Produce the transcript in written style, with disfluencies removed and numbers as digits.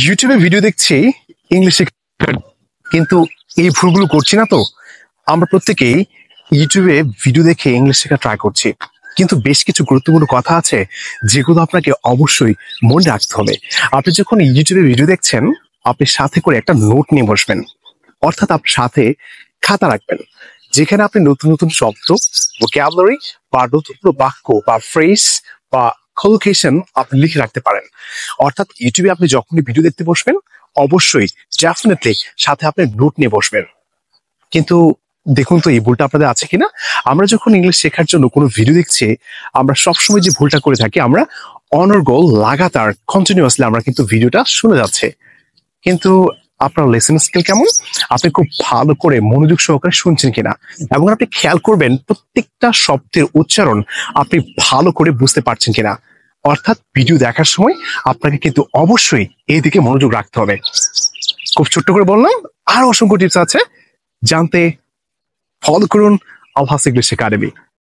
ইউটিউবে ভিডিও দেখছি ইংলিশে, কিন্তু এই ভুলগুলো করছি না তো? আমরা প্রত্যেকেই ইউটিউবে ভিডিও দেখে ইংলিশ শেখা ট্রাই করছি, কিন্তু বেশ কিছু গুরুত্বপূর্ণ কথা আছে যেগুলো আপনাকে অবশ্যই মনে রাখতে হবে। আপনি যখন ইউটিউবে ভিডিও দেখছেন, আপনি সাথে করে একটা নোট নিয়ে বসবেন, অর্থাৎ আপনার সাথে খাতা রাখবেন, যেখানে আপনি নতুন নতুন শব্দ, ভোকাবুলারি বা নতুন বাক্য বা ফ্রেজ বা কলোকেশন আপনি লিখে রাখতে পারেন। অর্থাৎ ইউটিউবে আপনি যখনই ভিডিও দেখতে বসবেন, অবশ্যই ডেফিনেটলি সাথে আপনি নোট নিয়ে বসবেন। কিন্তু দেখুন তো, এই ভুলটা আপনাদের আছে কিনা। আমরা যখন ইংলিশ শেখার জন্য কোনো ভিডিও দেখছি, আমরা সবসময় যে ভুলটা করে থাকি, আমরা অনর্গল লাগাতার কন্টিনিউয়াসলি আমরা কিন্তু ভিডিওটা শুনে যাচ্ছে, কিন্তু আপনার লেসন স্কিল কেমন, আপনি খুব ভালো করে মনোযোগ সহকারে শুনছেন কিনা, এবং আপনি খেয়াল করবেন প্রত্যেকটা শব্দের উচ্চারণ আপনি ভালো করে বুঝতে পারছেন কিনা। অর্থাৎ ভিডিও দেখার সময় আপনাকে কিন্তু অবশ্যই এই দিকে মনোযোগ রাখতে হবে। খুব ছোট্ট করে বললাম, আর অসংখ্য টিপস আছে জানতে ফলো করুন আলহাস ইংলিশ একাডেমি।